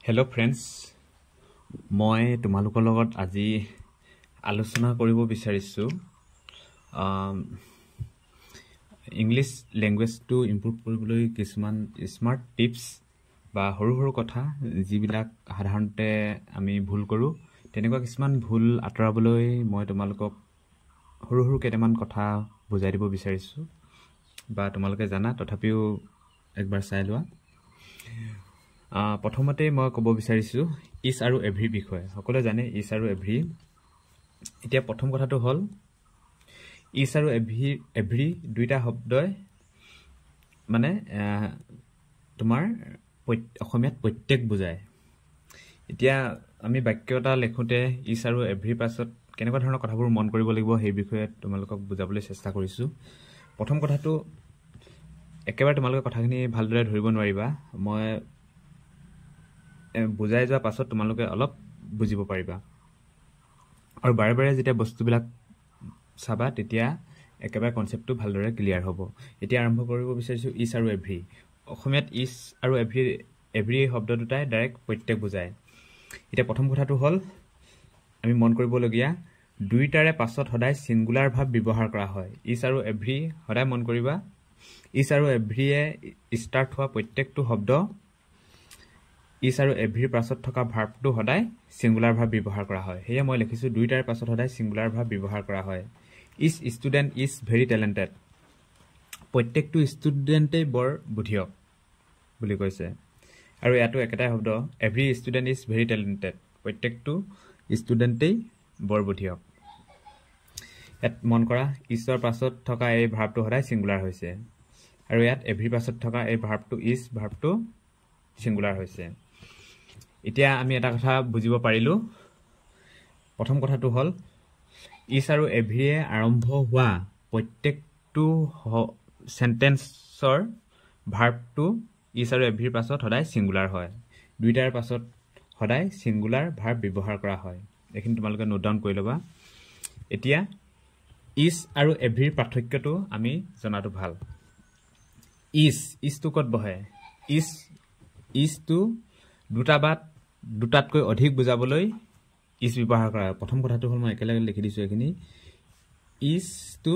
Hello friends, মই তোমালোকৰ লগত আজি আলোচনা কৰিব বিচাৰিছো ইংলিশ ল্যাঙ্গুৱেজ টু ইমপ্ৰুভ কৰিবলৈ কিছুমান স্মাৰ্ট টিপস বা সৰু কথা যিবিলাক সাধাৰণতে আমি ভুল কৰো তেনেকুৱা কিছুমান ভুল আতৰাবলৈ মই তোমালোকক সৰু কেইটামান কথা বুজাই দিব বিচাৰিছো বা তোমালোকে জানা তথাপিও একবাৰ চাই লোৱা প্ৰথমতে মই ক'ব বিচাৰিছো ইজ আৰু এভৰি বিষয় সকলোৱে জানে ইজ আৰু এভৰি এতিয়া প্ৰথম কথাটো হ'ল ইজ আৰু এভৰি দুইটা শব্দই মানে তোমাৰ অসমীয়াত প্ৰত্যেক বুজায় এতিয়া আমি বাক্য এটা লেখোতে ইজ আৰু এভৰি পাছত কেনেকুৱা ধৰণৰ কথাবোৰ মন কৰিব লাগিব সেই বিষয়ে তোমালোকক বুজাবলৈ চেষ্টা কৰিছো প্ৰথম কথাটো একেবাৰে তোমালোকে কথাখিনি ভালদৰে ধৰিব নোৱাৰিবা মই বুজাই যোৱা পাছত তোমালোকে অলপ বুজিব পাৰিবা আৰু বাৰে যেতিয়া বস্তুবিলাক চাবা তেতিয়া একেবাৰে কনসেপ্টটো ভালদৰে ক্লিয়াৰ হ'ব এতিয়া আৰম্ভ কৰিব বিচাৰিছো ইজ আৰু এভৰি অসমীয়াত ইজ আৰু এভৰি শব্দ দুটাই ডাইৰেক্ট প্ৰত্যেক বুজায় এতিয়া প্ৰথম কথাটো হ'ল আমি মন কৰিবলগীয়া দুইটাৰে পাছত সদায় সিঙ্গুলাৰ ভাব ব্যৱহাৰ কৰা হয় ইজ আৰু এভৰি সদায় মন কৰিবা ইজ আৰু এভৰিয়ে ষ্টাৰ্ট হোৱা প্ৰত্যেকটো শব্দ ইজ আৰু এভৰিৰ পাছত থকা ভাৰ্বটো সদায় সিঙ্গুলাৰ ভাব ব্যৱহাৰ কৰা হয় হেয়া মই লিখিছো দুইটাৰ পাছত সদায় সিঙ্গুলাৰ ভাব ব্যৱহাৰ কৰা হয় is student is very talented প্ৰত্যেকটো ষ্টুডেন্টেই বৰ বুদ্ধিয়ক বুলি কৈছে আৰু ইয়াতো একেটাই শব্দ every student is very talented প্ৰত্যেকটো ষ্টুডেন্টেই বৰ বুদ্ধিয়ক ইয়াত মন কৰা ইজৰ পাছত থকা এই ভাৰ্বটো সদায় সিঙ্গুলাৰ হৈছে আৰু ইয়াত এভৰিৰ পাছত থকা এই ভাৰ্বটো ইজ ভাৰ্বটো সিঙ্গুলাৰ হৈছে এতিয়া আমি এটা কথা বুজিব পাৰিলো প্ৰথম কথাটো হ'ল ইজ আৰু এভৰিয়ে আৰম্ভ হোৱা প্ৰত্যেকটো সেন্টেন্সৰ ভাৰ্বটো ইজ আৰু এভৰিৰ পাছত সদায় সিঙ্গুলাৰ হয় দুইটাৰ পাছত সদায় সিঙ্গুলাৰ ভাৰ্ব ব্যৱহাৰ কৰা হয় এইখিনি তোমালোকে নোট ডাউন কৰি ল'বা এতিয়া ইজ আৰু এভৰিৰ পাৰ্থক্যটো আমি জনাটো ভাল ইজটো কত বহে ইজটো দুটা বা দুটাতকৈ অধিক বুজাবলৈ ইজ ব্যৱহাৰ কৰা হয় প্ৰথম কথাটো হ'ল মই একেলগে লিখি দিছো এখিনি ইজটো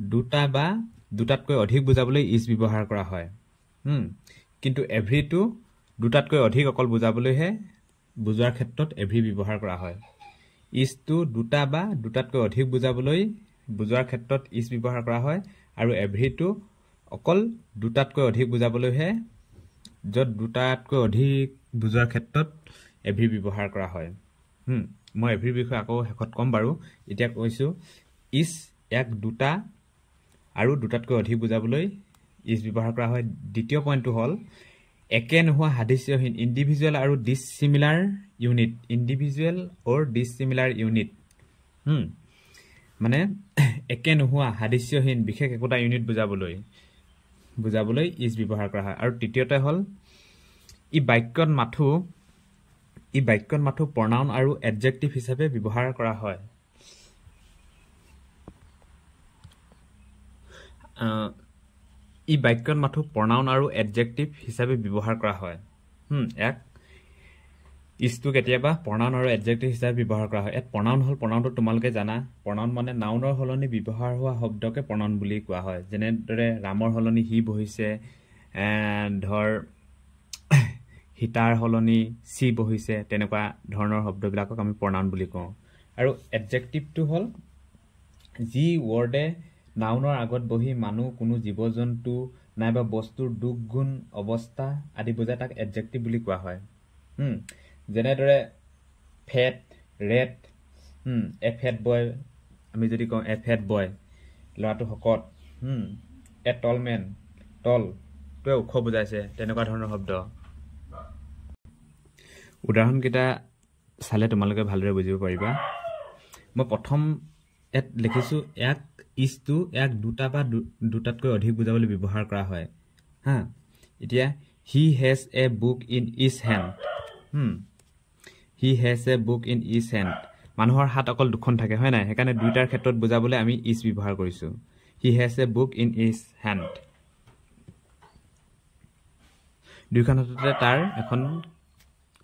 দুটা বা দুটাতকৈ অধিক বুজাবলৈ ইজ ব্যৱহাৰ কৰা হয় কিন্তু এভৰিটো দুটাতকৈ অধিক অকল বুজাবলৈহে বুজোৱাৰ ক্ষেত্ৰত এভৰি ব্যৱহাৰ কৰা হয় ইজটো দুটা বা দুটাতকৈ অধিক বুজোৱাৰ ক্ষেত্ৰত ইজ ব্যৱহাৰ কৰা হয় আৰু এভৰিটো অকল দুটাতকৈ অধিক বুজাবলৈহে যত দুটাতকৈ অধিক বুজোৱাৰ ক্ষেত্ৰত এভৰি ব্যৱহাৰ কৰা হয় মই এভৰি বিষয়ে আকৌ হেকত কম বাৰু এতিয়া কৈছো ইজ এক দুটা আৰু দুটাতকৈ অধিক বুজাবলৈ ইজ ব্যৱহাৰ কৰা হয় দ্বিতীয় পইণ্টটো হ'ল একে নোহোৱা সাদৃশ্যহীন ইন্ডিভিজুৱেল আৰু ডিসচিমিলাৰ ইউনিট মানে একে নোহোৱা সাদৃশ্যহীন বিশেষ একোটা ইউনিট বুজাবলৈ ইজ ব্যৱহাৰ কৰা হয় আৰু তৃতীয়তে হ'ল ই বাক্যত মাথো প্ৰনাউন আৰু এডজেক্টিভ হিচাপে ব্যৱহাৰ কৰা হয় ইজটো কেতিয়াবা প্ৰনাউন আৰু এডজেক্টিভ হিচাপে ব্যৱহাৰ কৰা হয় ইয়াত প্ৰনাউন হ'ল প্ৰনাউনটো তোমালোকে জানা প্ৰনাউন মানে নাউনৰ হলনি ব্যৱহাৰ হোৱা শব্দকে প্ৰনাউন বুলি কোৱা হয় যেনেদৰে ৰামৰ হলনি হি বহিছে ধৰ হিতাৰ হলনি সি বহিছে তেনেকুৱা ধৰণৰ শব্দবিলাকক আমি প্ৰনাউন বুলি কওঁ আৰু এডজেক্টিভটো হ'ল যি ৱৰ্ডে নাউনৰ আগত বহি মানুহ কোনো জীৱ-জন্তু নাইবা বস্তুৰ দুখ গুণ অৱস্থা আদি বুজায় তাক এডজেক্টিভ বুলি কোৱা হয় যেনেদৰে ফেট ৰেট এ ফেট বয় আমি যদি কওঁ এ ফেট বয় ল'ৰাটো শকত এ টল মেন টলটোৱে ওখ বুজাইছে তেনেকুৱা ধৰণৰ শব্দ উদাহৰণকেইটা চালে তোমালোকে ভালদৰে বুজিব পাৰিবা মই প্ৰথম ইয়াত লিখিছো ইজটো এক দুটা বা দুটাতকৈ অধিক বুজাবলৈ ব্যৱহাৰ কৰা হয় এতিয়া হি has a book in is hand মানুহৰ হাত অকল দুখন থাকে হয় নাই সেইকাৰণে দুইটাৰ ক্ষেত্ৰত বুজাবলৈ আমি ইজ ব্যৱহাৰ কৰিছো হি has a book in is hand দুইখন হাততে তাৰ এখন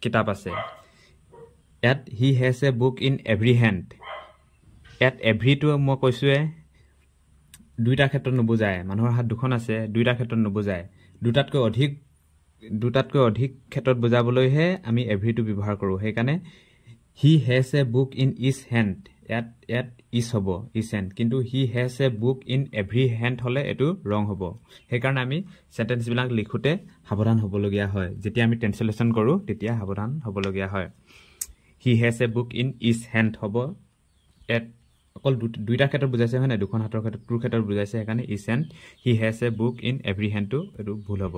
কিতাপ আছে ইয়াত হি has a book in every hand ইয়াত এভৰিটো মই কৈছোৱে দুইটা ক্ষেত্ৰত নুবুজায় মানুহৰ হাত দুখন আছে দুইটা ক্ষেত্ৰত নুবুজায় দুটাতকৈ অধিক ক্ষেত্ৰত বুজাবলৈহে আমি এভৰিটো ব্যৱহাৰ কৰোঁ সেইকাৰণে he has a book in each hand ইয়াত ইচ হ'ব ইচ হেণ্ড কিন্তু he has a book in every hand হ'লে এইটো ৰং হ'ব সেইকাৰণে আমি চেণ্টেন্সবিলাক লিখোঁতে সাৱধান হ'বলগীয়া হয় যেতিয়া আমি ট্ৰেন্সলেশ্যন কৰোঁ তেতিয়া সাৱধান হ'বলগীয়া হয় he has a book in each hand হ'ব ইয়াত অকল দুইটা ক্ষেত্ৰত বুজাইছে হয় নাই দুখন হাতৰ ক্ষেত্ৰত টুৰ ক্ষেত্ৰত বুজাইছে সেইকাৰণে each hand he has a book in every হেণ্ডটো এইটো ভুল হ'ব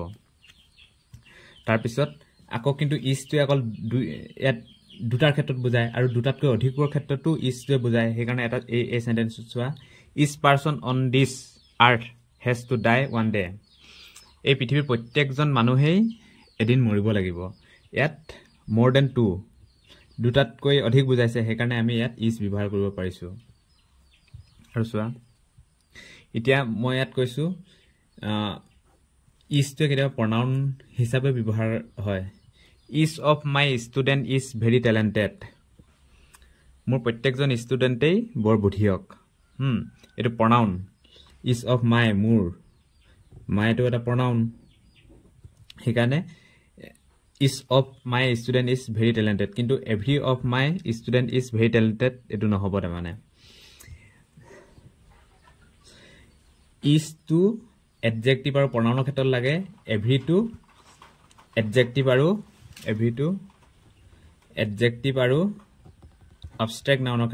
তাৰপিছত আকৌ কিন্তু ইচটোৱে অকল ইয়াত দুটাৰ ক্ষেত্ৰত বুজায় আৰু দুটাতকৈ অধিকৰ ক্ষেত্ৰতো ইচটোৱে বুজায় সেইকাৰণে এটা এই চেণ্টেন্সটো চোৱা each person on this earth has to die one day এই পৃথিৱীৰ প্ৰত্যেকজন মানুহেই এদিন মৰিব লাগিব ইয়াত মোৰ দেন টু দুটাতকৈ অধিক বুজাইছে সেইকাৰণে আমি ইয়াত ইচ ব্যৱহাৰ কৰিব পাৰিছোঁ আৰু চোৱা এতিয়া মই ইয়াত কৈছোঁ ইচটোৱে কেতিয়াবা প্ৰনাউন হিচাপে ব্যৱহাৰ হয় each of my student is very talented মোৰ প্ৰত্যেকজন ষ্টুডেণ্টেই বৰ বুদ্ধিয়ক এইটো প্ৰনাউন ইচ অফ মাই মোৰ মাইটো এটা প্ৰনাউন সেইকাৰণে each of my student is very talented কিন্তু every of my student is very talented এইটো নহ'ব তাৰমানে ইচটো এডজেক্টিভ আৰু প্ৰনাউনৰ ক্ষেত্ৰত লাগে এভৰিটো এডজেক্টিভ আৰু abstract নাউনৰ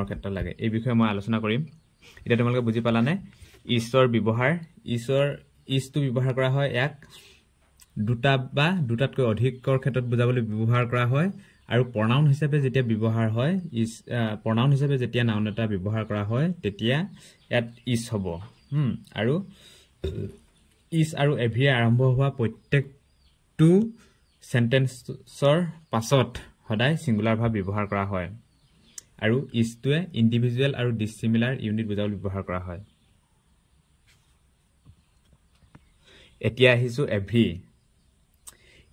ক্ষেত্ৰত লাগে এই বিষয়ে মই আলোচনা কৰিম এতিয়া তোমালোকে বুজি পালানে ইচৰ ব্যৱহাৰ ইচটো ব্যৱহাৰ কৰা হয় ইয়াক দুটা বা দুটাতকৈ অধিকৰ ক্ষেত্ৰত বুজাবলৈ ব্যৱহাৰ কৰা হয় আৰু প্ৰনাউন হিচাপে যেতিয়া ব্যৱহাৰ হয় প্ৰনাউন হিচাপে যেতিয়া নাউন এটা ব্যৱহাৰ কৰা হয় তেতিয়া ইয়াত ইচ হ'ব আৰু ইচ আৰু এভৰি আৰম্ভ হোৱা প্ৰত্যেকটো চেণ্টেন্সৰ পাছত সদায় ছিংগুলাৰ ভাৱ ব্যৱহাৰ কৰা হয় আৰু ইচটোৱে ইণ্ডিভিজুৱেল আৰু ডিছিমিলাৰ ইউনিট বুজাবলৈ ব্যৱহাৰ কৰা হয় এতিয়া আহিছোঁ এভৰি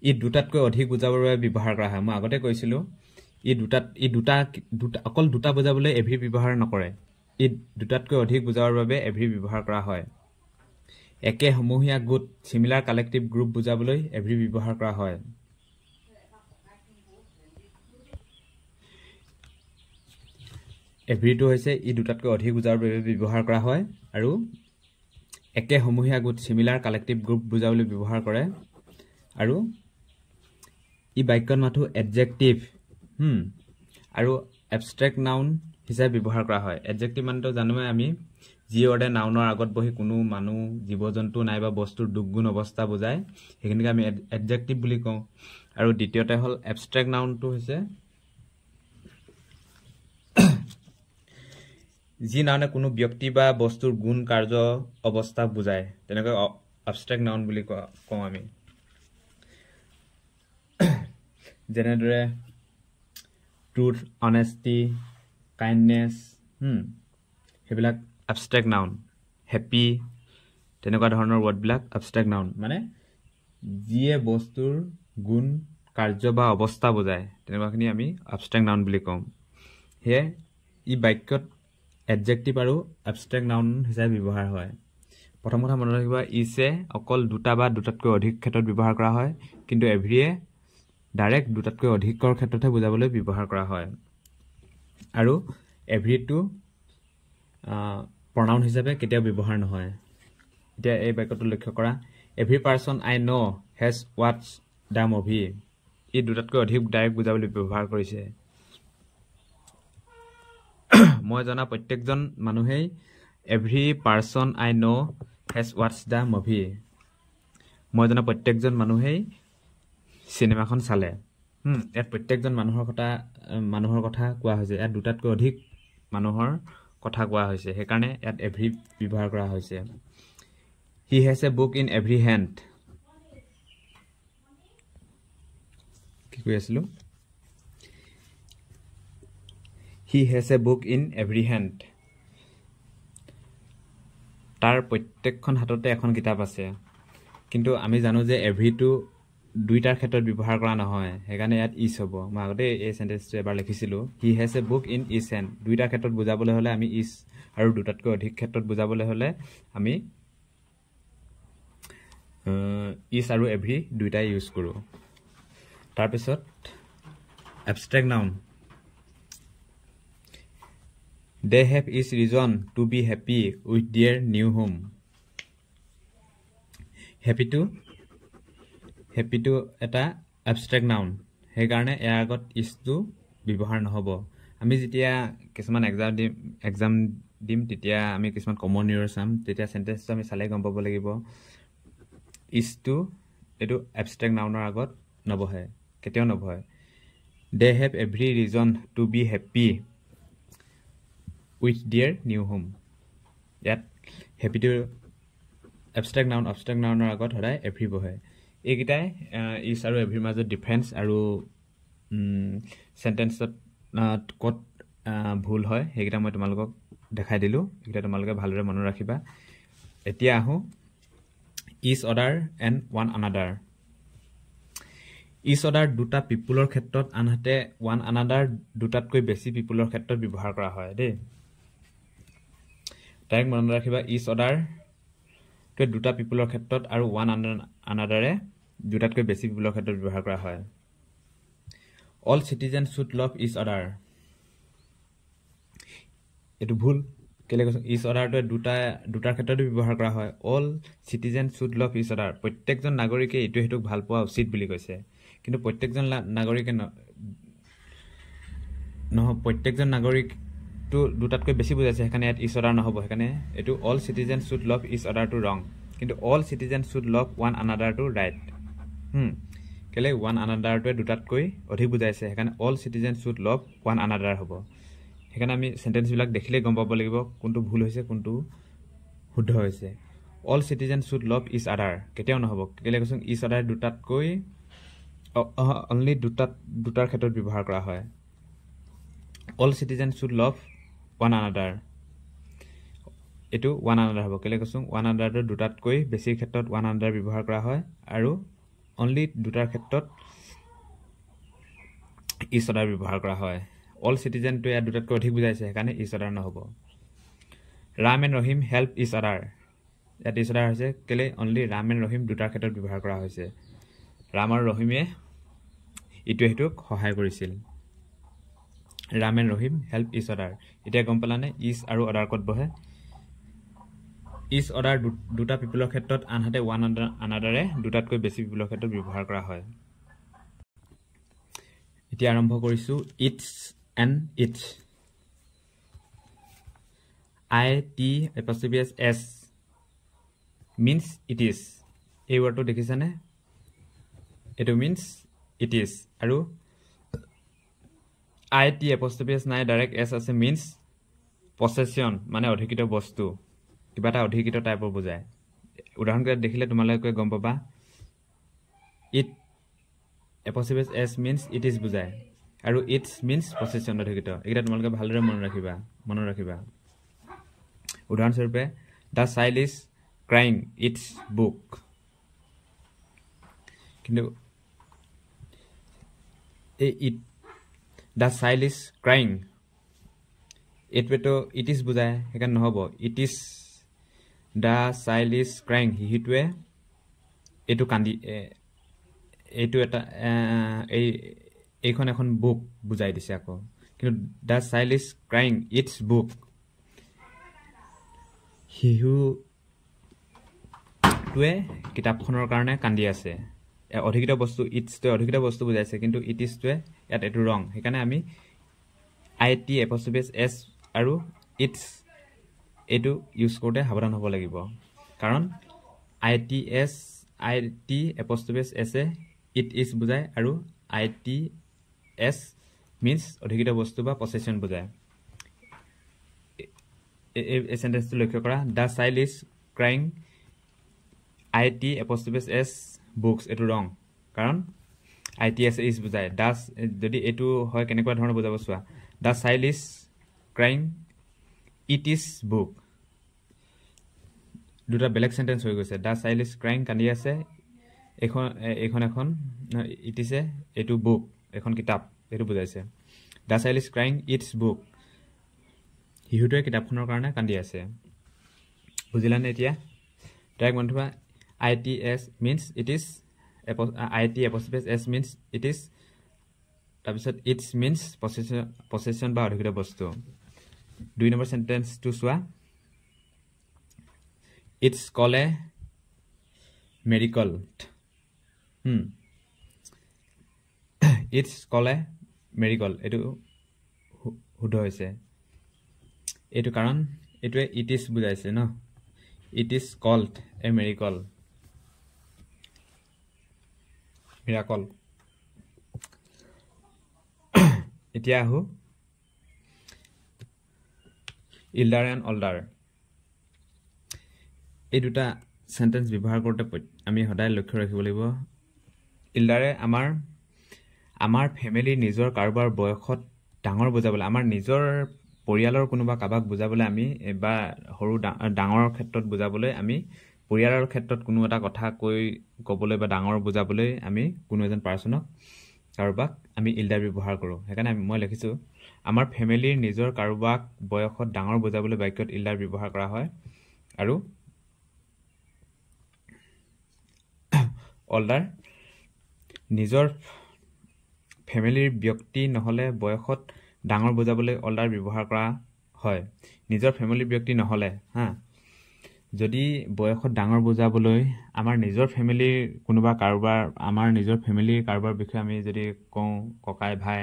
ই দুটাতকৈ অধিক বুজাবৰ বাবে ব্যৱহাৰ কৰা হয় মই আগতে কৈছিলোঁ অকল দুটা বুজাবলৈ এভৰি ব্যৱহাৰ নকৰে ই দুটাতকৈ অধিক বুজাবৰ বাবে এভৰি ব্যৱহাৰ কৰা হয় একে সমূহীয়া গোট চিমিলাৰ কালেক্টিভ গ্ৰুপ বুজাবলৈ এভৰি ব্যৱহাৰ কৰা হয় এভৰিটো হৈছে ই দুটাতকৈ অধিক বুজাবৰ বাবে ব্যৱহাৰ কৰা হয় আৰু একে সমূহীয়া গোট চিমিলাৰ কালেক্টিভ গ্ৰুপ বুজাবলৈ ব্যৱহাৰ কৰে আৰু ই বাক্যত মাথো এডজেক্টিভ আৰু এবষ্ট্ৰেক্ট নাউন হিচাপে ব্যৱহাৰ কৰা হয় এডজেক্টিভ মানেতো জানোৱে আমি যি অৰ্ডে নাউনৰ আগত বহি কোনো মানুহ জীৱ জন্তু নাইবা বস্তুৰ দুগুণ অৱস্থা বুজায় সেইখিনিকে আমি এডজেক্টিভ বুলি কওঁ আৰু দ্বিতীয়তে হ'ল এবষ্ট্ৰেক্ট নাউনটো হৈছে যি নাউনে কোনো ব্যক্তি বা বস্তুৰ গুণ কাৰ্য অৱস্থা বুজায় তেনেকৈ এবষ্ট্ৰেক্ট নাউন বুলি কওঁ আমি যেনেদৰে ট্ৰুথ অনেষ্টি কাইণ্ডনেছ সেইবিলাক এবষ্ট্ৰেক্ট নাউন হেপী তেনেকুৱা ধৰণৰ ৱৰ্ডবিলাক এবষ্ট্ৰেক্ট নাউন মানে যিয়ে বস্তুৰ গুণ কাৰ্য বা অৱস্থা বুজায় তেনেকুৱাখিনি আমি এবষ্ট্ৰেক্ট নাউন বুলি কওঁ সেয়ে ই বাক্যত এডজেক্টিভ আৰু এবষ্ট্ৰেক্ট নাউন হিচাপে ব্যৱহাৰ হয় প্ৰথম কথা মনত ৰাখিবা ইচে অকল দুটা বা দুটাতকৈ অধিক ক্ষেত্ৰত ব্যৱহাৰ কৰা হয় কিন্তু এভৰিয়ে ডাইৰেক্ট দুটাতকৈ অধিকৰ ক্ষেত্ৰতহে বুজাবলৈ ব্যৱহাৰ কৰা হয় আৰু এভৰিটো প্ৰনাউন হিচাপে কেতিয়াও ব্যৱহাৰ নহয় এতিয়া এই বাক্যটো লক্ষ্য কৰা every person I know' has ৱাটছ দ্য মুভি ই দুটাতকৈ অধিক ডাইৰেক্ট বুজাবলৈ ব্যৱহাৰ কৰিছে মই জনা প্ৰত্যেকজন মানুহেই every person I know' has ৱাটছ দ্য মুভি মই জনা প্ৰত্যেকজন মানুহেই চিনেমাখন চালে ইয়াত প্ৰত্যেকজন মানুহৰ কথা কোৱা হৈছে ইয়াত দুটাতকৈ অধিক মানুহৰ কথা কোৱা হৈছে সেইকাৰণে ইয়াত এভৰি ব্যৱহাৰ কৰা হৈছে হি has a book in every hand কি কৈ আছিলোঁ হি has a book in every hand তাৰ প্ৰত্যেকখন হাততে এখন কিতাপ আছে কিন্তু আমি জানো যে এভৰিটো দুইটাৰ ক্ষেত্ৰত ব্যৱহাৰ কৰা নহয় সেইকাৰণে ইয়াত ইজ হ'ব মই আগতে এই সেন্টেন্সটো এবাৰ লিখিছিলোঁ হি has a book in is hand দুইটাৰ ক্ষেত্ৰত বুজাবলৈ হ'লে আমি ইজ আৰু দুটাতকৈ অধিক ক্ষেত্ৰত বুজাবলৈ হ'লে আমি ইজ আৰু এভৰি দুইটাই ইউজ কৰোঁ তাৰপিছত abstract noun they have is reason to be happy with their new home হেপিটো এটা এবষ্ট্ৰেক্ট নাউন সেইকাৰণে ইয়াৰ আগত ইজটো ব্যৱহাৰ নহ'ব আমি যেতিয়া কিছুমান এক্সাম দিম তেতিয়া আমি কিছুমান কমন ইউৰ চাম তেতিয়া সেন্টেন্সটো আমি চালে গম পাব লাগিব ইজটো এইটো এবষ্ট্ৰেক্ট নাউনৰ আগত নবহে কেতিয়াও নবহে they have every reason to be happy with their new home ইয়াত হেপিটো এবষ্ট্ৰেক্ট নাউনৰ আগত সদায় এভৰি বহে এইকেইটাই ইজ আৰু এভৰিৰ মাজত ডিফাৰেঞ্চ আৰু সেন্টেন্সত ক'ত ভুল হয় সেইকেইটা মই তোমালোকক দেখাই দিলোঁ এইকেইটা তোমালোকে ভালদৰে মনত ৰাখিবা এতিয়া আহোঁ each other and one another each other দুটা পিপুলৰ ক্ষেত্ৰত আনহাতে ওৱান আনাডাৰ দুটাতকৈ বেছি পিপুলৰ ক্ষেত্ৰত ব্যৱহাৰ কৰা হয় দেই ডাইৰেক্ট মনত ৰাখিবা ইজ অদাৰটোৱে দুটা পিপুলৰ ক্ষেত্ৰত আৰু ওৱান আনাডাৰে দুটাতকৈ বেছি পিপুলৰ ক্ষেত্ৰত ব্যৱহাৰ কৰা হয় all citizen should love each other এইটো ভুল কেলে কৈছোঁ ইজ অদাৰটোৱে দুটাৰ ক্ষেত্ৰতো ব্যৱহাৰ কৰা হয় all citizen should love each other প্ৰত্যেকজন নাগৰিকে এইটো সেইটোক ভাল পোৱা উচিত বুলি কৈছে কিন্তু প্ৰত্যেকজন নাগৰিকে প্ৰত্যেকজন নাগৰিকটো দুটাতকৈ বেছি বুজাইছে সেইকাৰণে ইয়াত ইজ অদাৰ নহ'ব সেইকাৰণে এইটো all citizen should love each অদাৰটো ৰং কিন্তু all citizen should love one আনাডাৰটো ৰাইট কেলে ওৱান আনাডাৰটোৱে দুটাতকৈ অধিক বুজাইছে সেইকাৰণে all citizen should love one another হ'ব সেইকাৰণে আমি সেন্টেন্সবিলাক দেখিলেই গম পাব লাগিব কোনটো ভুল হৈছে কোনটো শুদ্ধ হৈছে all citizen should love is আদাৰ কেতিয়াও নহ'ব কেলে কৈছোঁ ইজ আদাৰ দুটাতকৈ অনলি দুটাৰ ক্ষেত্ৰত ব্যৱহাৰ কৰা হয় all citizen should love one another এইটো ওৱান আনাডাৰ হ'ব কেলে কৈছোঁ ওৱান আনাডাৰটো দুটাতকৈ বেছি ক্ষেত্ৰত ওৱান আনাডাৰ ব্যৱহাৰ কৰা হয় আৰু অনলি দুটাৰ ক্ষেত্ৰত ইজ অদাৰ ব্যৱহাৰ কৰা হয় অল চিটিজেনটো ইয়াত দুটাতকৈ অধিক বুজাইছে সেইকাৰণে ইজ অদাৰ নহ'ব Ram and Rahim help each other ইয়াত ইজ অদাৰ হৈছে কেলে অনলি ৰাম এণ্ড ৰহিম দুটাৰ ক্ষেত্ৰত ব্যৱহাৰ কৰা হৈছে ৰাম আৰু ৰহিমে ইটোৱে সিটোক সহায় কৰিছিল Ram and Rahim help each other এতিয়া গম পালানে ইজ আৰু অদাৰ ক'ত বহে ইজ অদাৰ দুটা পিপুলৰ ক্ষেত্ৰত আনহাতে ওৱান আনাডাৰে দুটাতকৈ বেছি পিপুলৰ ক্ষেত্ৰত ব্যৱহাৰ কৰা হয় এতিয়া আৰম্ভ কৰিছোঁ its and its ITS means it is এই ৱৰ্ডটো দেখিছানে এইটো মিনছ ইট ইজ আৰু ITS নাই ডাইৰেক্ট এছ আছে মিনছ পছেশ্যন মানে অধিকৃত বস্তু কিবা এটা অধিকৃত টাইপৰ বুজায় উদাহৰণকেইটা দেখিলে তোমালোকে গম পাবা ইট এপচিবিএছ মিনছ ইট ইজ বুজায় আৰু ইটছ মিনছ পছেশ্যন অধিকৃত এইকেইটা তোমালোকে ভালদৰে মনত ৰাখিবা উদাহৰণস্বৰূপে the child is crying its book কিন্তু এই দ্য চাইল্ড ইজ ক্ৰাইং এইটোৱেতো ইট ইজ বুজায় সেইকাৰণে নহ'ব it is the child is crying সিটোৱে এইটো কান্দি এইটো এটা এইখন এখন বুক বুজাই দিছে আকৌ কিন্তু the child is crying its book শিশুটোৱে কিতাপখনৰ কাৰণে কান্দি আছে অধিকৃত বস্তু ইটছটোৱে অধিকৃত বস্তু বুজাইছে কিন্তু ইট ইজটোৱে ইয়াত এইটো ৰং সেইকাৰণে আমি ITS আৰু ইটছ এইটো ইউজ কৰোঁতে সাৱধান হ'ব লাগিব কাৰণ ITS ইট ইজ বুজায় আৰু ITS মিনছ অধিকৃত বস্তু বা পছেশ্যন বুজায় এই সেন্টেন্সটো লক্ষ্য কৰা the child is crying ITS books এইটো ৰং কাৰণ ITS ইজ বুজায় ডাছ যদি এইটো হয় কেনেকুৱা ধৰণৰ বুজাব চোৱা the child is crying it is book দুটা বেলেগ সেন্টেন্স হৈ গৈছে দ্য চাইল্ড ইজ ক্ৰাইং কান্দি আছে এখন ইট ইজ এইটো বুক এখন কিতাপ এইটো বুজাইছে the child is crying its book শিশুটোৱে কিতাপখনৰ কাৰণে কান্দি আছে বুজিলানে এতিয়া ডাইৰেক্ট মন থবা ITS means it is IT এপ'ষ্ট্ৰফি S means it is তাৰপিছত ইটছ মিন্স পছেচন বা অধিকৃত বস্তু 2 নম্বৰ চেণ্টেন্সটো চোৱা ইটছ কল এ মেৰিকল ইটছ কল এ মেৰিকল এইটো শুদ্ধ হৈছে এইটো কাৰণ এইটোৱে ইট ইজ বুজাইছে ন it is called a miracle miracle এতিয়া আহো ইল্ডাৰ এণ্ড অল্ডাৰ এই দুটা সেন্টেন্স ব্যৱহাৰ কৰোঁতে আমি সদায় লক্ষ্য ৰাখিব লাগিব ইল্ডাৰে আমাৰ ফেমিলি নিজৰ কাৰোবাৰ বয়সত ডাঙৰ বুজাবলৈ আমাৰ নিজৰ পৰিয়ালৰ কোনোবা কাবাক বুজাবলৈ আমি বা সৰু ডাঙৰ ক্ষেত্ৰত বুজাবলৈ আমি পৰিয়ালৰ ক্ষেত্ৰত কোনো এটা কথা ক'বলৈ বা ডাঙৰ বুজাবলৈ আমি কোনো এজন পাৰ্চনক কাৰোবাক আমি ইল্ডাৰ ব্যৱহাৰ কৰোঁ সেইকাৰণে মই লিখিছো আমাৰ ফেমিলিৰ নিজৰ কাৰোবাক বয়সত ডাঙৰ বুজাবলৈ বাক্যত ইল্ডাৰ ব্যৱহাৰ কৰা হয় আৰু অল্ডাৰ নিজৰ ফেমিলিৰ ব্যক্তি নহলে বয়সত ডাঙৰ বুজাবলৈ অল্ডাৰ ব্যৱহাৰ কৰা হয় নিজৰ ফেমিলিৰ ব্যক্তি নহলে যদি বয়সত ডাঙৰ বুজাবলৈ আমাৰ নিজৰ ফেমিলিৰ কোনোবা কাৰোবাৰ আমাৰ নিজৰ ফেমিলিৰ কাৰোবাৰ বিষয়ে আমি যদি কওঁ ককাই ভাই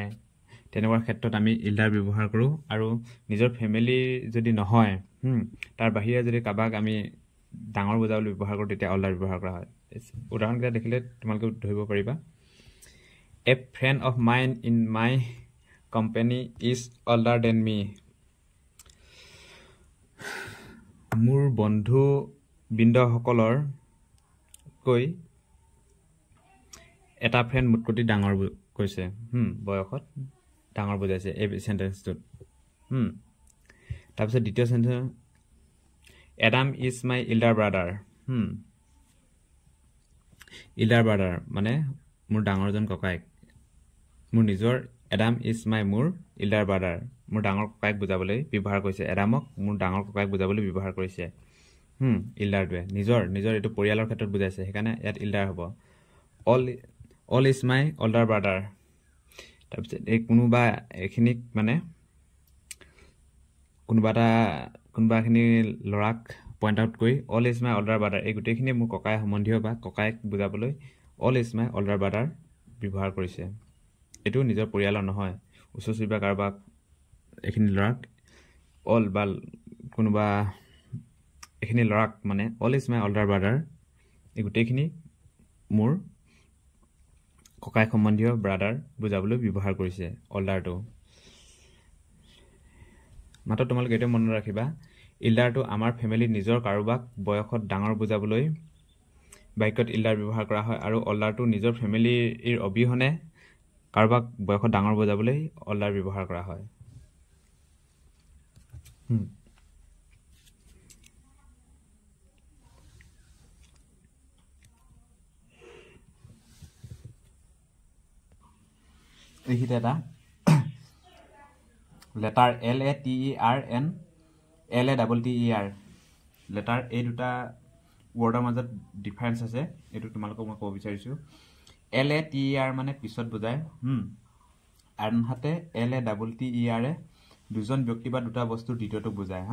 তেনেকুৱা ক্ষেত্ৰত আমি ইল্ডাৰ ব্যৱহাৰ কৰোঁ আৰু নিজৰ ফেমিলি যদি নহয় তাৰ বাহিৰে যদি কাবাক আমি ডাঙৰ বুজাবলৈ ব্যৱহাৰ কৰোঁ তেতিয়া অল্ডাৰ ব্যৱহাৰ কৰা হয় উদাহৰণকেইটা দেখিলে তোমালোকে ধৰিব পাৰিবা A friend of mine in my company is older than me. মোৰ বন্ধু বিন্দসকলৰ কৈ এটা ফ্ৰেণ্ড মোতকৈ ডাঙৰ কৈছে বয়সত ডাঙৰ বুজাইছে এই সেন্টেন্সটোত তাৰপিছত দ্বিতীয় sentence Adam is my elder brother elder brother মানে মোৰ ডাঙৰজন ককাইক মোৰ নিজৰ এডাম ইজ মাই মোৰ ইল্ডাৰ ব্ৰাদাৰ মোৰ ডাঙৰ ককাইক বুজাবলৈ ব্যৱহাৰ কৰিছে এডামক মোৰ ডাঙৰ ককাইক বুজাবলৈ ব্যৱহাৰ কৰিছে ইল্ডাৰটোৱে নিজৰ এইটো পৰিয়ালৰ ক্ষেত্ৰত বুজাইছে সেইকাৰণে ইয়াত ইল্ডাৰ হ'ব all is my older brother তাৰপিছত এই কোনোবা এখিনিক মানে কোনোবা এখিনি ল'ৰাক পইণ্ট আউট কৰি all is my older brother এই গোটেইখিনি মোৰ ককাই সম্বন্ধীয় বা ককাইক বুজাবলৈ all is my older brother ব্যৱহাৰ কৰিছে এইটো নিজৰ পৰিয়ালৰ নহয় ওচৰ চুবুৰীয়া কাৰোবাক এইখিনি ল'ৰাক অল বা কোনোবা এইখিনি ল'ৰাক মানে all is my older brother এই গোটেইখিনি মোৰ ককাই সম্বন্ধীয় ব্ৰাদাৰ বুজাবলৈ ব্যৱহাৰ কৰিছে অল্ডাৰটো মাত্ৰ তোমালোকে এইটো মনত ৰাখিবা ইল্ডাৰটো আমাৰ ফেমিলিত নিজৰ কাৰোবাক বয়সত ডাঙৰ বুজাবলৈ বাক্যত ইল্ডাৰ ব্যৱহাৰ কৰা হয় আৰু অল্ডাৰটো নিজৰ ফেমিলিৰ অবিহনে কাৰোবাক বয়সত ডাঙৰ বুজাবলৈ অল্ডাৰ ব্যৱহাৰ কৰা হয় এইখিনিতে এটা লেটাৰ LATERN LATTER লেটাৰ এই দুটা ৱৰ্ডৰ মাজত ডিফাৰেন্স আছে এইটো তোমালোকক মই ক'ব বিচাৰিছোঁ LATER মানে পিছত বুজায় আনহাতে LATTER দুজন ব্যক্তি বা দুটা বস্তুৰ দ্বিতীয়টোক বুজায়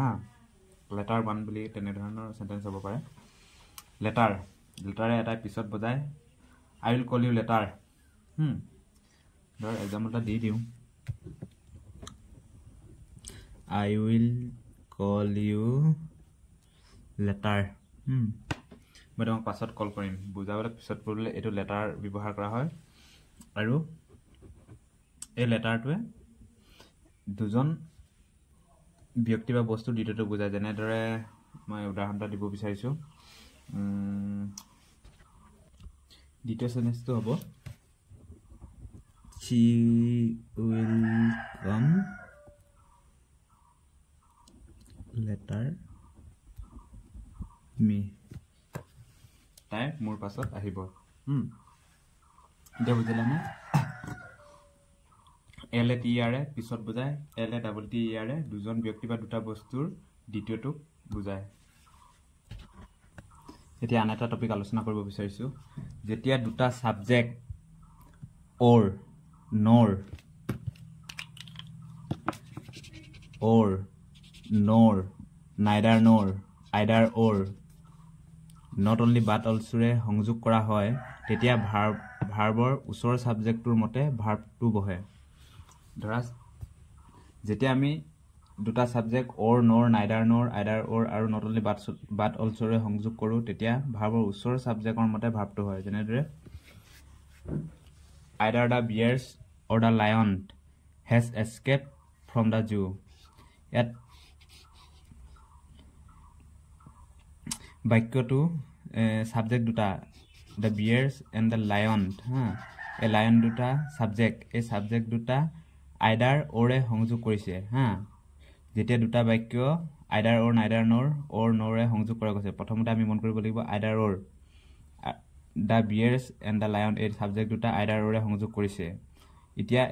লেটাৰ 1 বুলি তেনেধৰণৰ সেন্টেন্স হ'ব পাৰে লেটাৰে এটা পিছত বুজায় আই উইল কল ইউ লেটাৰ ধৰ এক্সাম্পল এটা দি দিওঁ I will call you later মই তোমাক পাছত কল কৰিম বুজাবলৈ পিছত কৰিলে এইটো লেটাৰ ব্যৱহাৰ কৰা হয় আৰু এই লেটাৰটোৱে দুজন ব্যক্তি বা বস্তু দ্বিতীয়টো বুজায় যেনেদৰে মই উদাহৰণ এটা দিব বিচাৰিছোঁ দ্বিতীয় সেন্টেন্সটো হ'ব she will come later me তাই মোৰ পাছত আহিব এতিয়া বুজিলানে LATER পিছত বুজায় LATTER দুজন ব্যক্তি বা দুটা বস্তুৰ দ্বিতীয়টোক বুজায় এতিয়া আন এটা টপিক আলোচনা কৰিব বিচাৰিছো যেতিয়া দুটা subject or nor neither nor either or not only but also ৰে সংযোগ কৰা হয় তেতিয়া ভাৰ্বৰ ওচৰৰ সাবজেক্টৰ মতে ভাৰ্বটো বহে ধৰা যেতিয়া আমি দুটা subject or nor neither nor either or আৰু not only but also ৰে সংযোগ কৰো তেতিয়া ভাৰ্বৰ ওচৰৰ সাবজেক্টৰ মতে ভাৰ্বটো হয় যেনেদৰে either the bears or the lion has escaped from the zoo yet বাক্যটো সাবজেক্ট দুটা the bears and the lion এই লায়ন দুটা সাবজেক্ট এই সাবজেক্ট দুটা either or এ সংযোগ কৰিছে যেতিয়া দুটা বাক্য either or neither nor এ সংযোগ কৰা গৈছে প্ৰথমতে আমি মন কৰিব লাগিব either or the bears and the lion এই সাবজেক্ট দুটা either or এ সংযোগ কৰিছে এতিয়া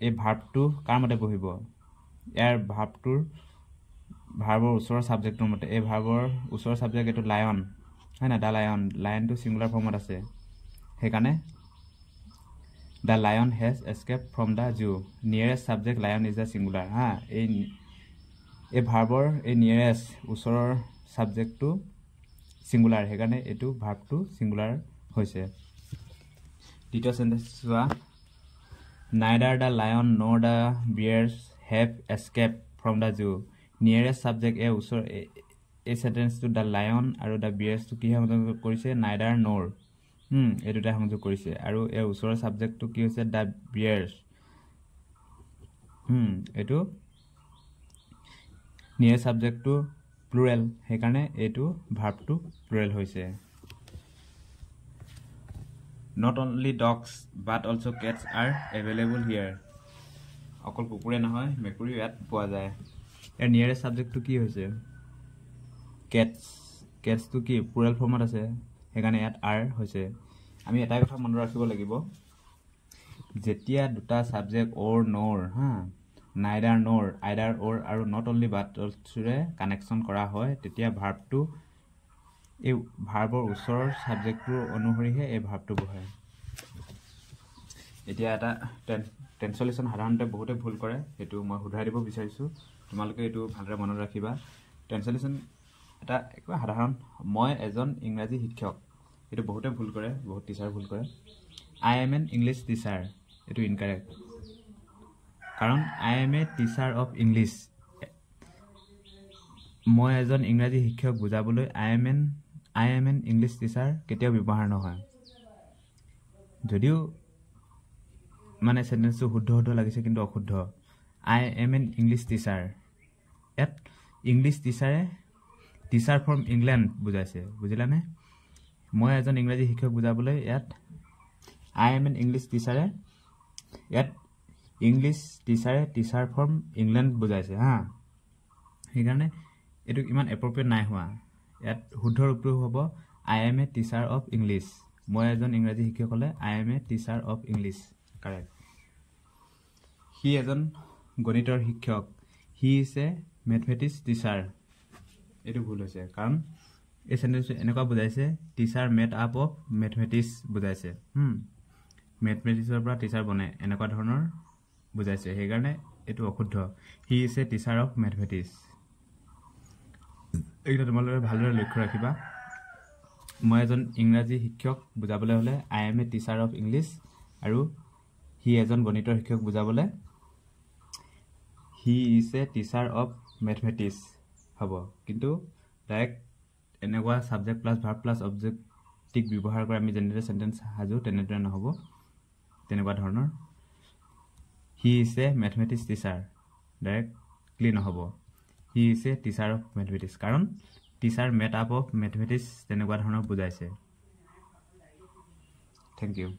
এই ভাৰ্বটো কাৰ মতে বহিব ইয়াৰ ভাৰ্বৰ ওচৰৰ সাবজেক্টৰ মতে এই ভাৰ্বৰ ওচৰৰ সাবজেক্ট এটো লায়ন হয় না দা লায়নটো সিঙ্গুলাৰ ফৰ্মত আছে হেকানে the lion has escaped from the zoo nearest subject lion is a singular এই ভাৰ্বৰ এই nearest ওচৰৰ সাবজেক্টটো সিঙ্গুলাৰ হেকানে এটো ভাৰ্বটো সিঙ্গুলাৰ হৈছে দ্বিতীয় সেন্টেন্স চোৱা neither the lion nor the bears have escaped from the zoo nearest subject এ ওচৰ এই সেন্টেন্সটো the lion আৰু the bears টো কি সংযোগ কৰিছে neither nor এই দুটা সংযোগ কৰিছে আৰু এই ওচৰৰ সাবজেক্টটো কি হৈছে the bears এটো nearest সাবজেক্টটো প্লুৰেল হেকাৰণে এটো ভাৰ্বটো প্লুৰেল হৈছে Not only dogs but also cats are available here. অকল কুকুৰে নহয় মেকুৰী ইয়াত পোৱা যায় এৰ নিয়াৰেষ্ট সাবজেক্টটো কি হৈছে cats টো কি প্লুৰেল ফৰ্মত আছে হেকাৰণে ইয়াত are হৈছে আমি এটা কথা মনত ৰাখিব লাগিব যেতিয়া দুটা subject or nor neither nor either or আৰু not only but also ৰে কানেকচন কৰা হয় তেতিয়া ভাৰ্বটো এই ভাৰ্বৰ ওচৰৰ সাবজেক্টৰ অনুসৰিহে এই ভাৰ্বটো বহে এতিয়া এটা ট্ৰান্সলেচন সাধাৰণতে বহুতে ভুল কৰে এটো মই শুধৰাই দিব বিচাৰিছো তোমালোকে এটো ভালদৰে মনত ৰাখিবা ট্ৰান্সলেচন এটা একবা সাধাৰণ মই এজন ইংৰাজী শিক্ষক এটো বহুতে ভুল কৰে বহুত টিচাৰ ভুল কৰে I am an English teacher এটো ইনকাৰেক্ট কাৰণ I am a teacher of English মই এজন ইংৰাজী শিক্ষক বুজাবলৈ I am an English teacher কেতিয়াও ব্যৱহাৰ নহয় যদিও মানে সেন্টেন্সটো শুদ্ধ লাগিছে কিন্তু অশুদ্ধ I am an English teacher at English teacher from England বুজাইছে বুজিলানে মই এজন ইংৰাজী শিক্ষক বুজাবলৈ at I am an English teacher at English teacher from England বুজাইছে সেইকাৰণে এটো ইমান এপ্ৰোপ্ৰিয়েট নাই হোৱা এট শুদ্ধ ৰূপটো হ'ব I am a teacher of English মই এজন ইংৰাজী শিক্ষক হলে I am a teacher of English correct he এজন গণিতৰ শিক্ষক হি is a mathematics teacher এটো ভুল হৈছে কাৰণ এই সেন্টেন্সটো এনেকুৱা বুজাইছে teacher made up of mathematics বুজাইছে ম্যাথমেটিক্সৰ পৰা টিচাৰ বনে এনেকুৱা ধৰণৰ বুজাইছে হেকাৰণে এটো অশুদ্ধ হি is a teacher of mathematics এইটো তোমালোকে ভালদৰে লক্ষ্য ৰাখিবা মই এজন ইংৰাজী শিক্ষক বুজাবলৈ হলে I am a teacher of English আৰু হি এজন গণিতৰ শিক্ষক বুজাবলৈ he is a teacher of mathematics হ'ব কিন্তু ডাইৰেক্ট এনেকুৱা subject plus verb plus objective ব্যৱহাৰ কৰি আমি যেনেদৰে সেন্টেন্স হাজো তেনেদৰে নহব তেনেকুৱা ধৰণৰ he is a mathematics teacher direct clean নহব he is a teacher of mathematics কাৰণ teacher made up of mathematics তেনেকুৱা ধৰণৰ বুজাইছে থ্যাংক ইউ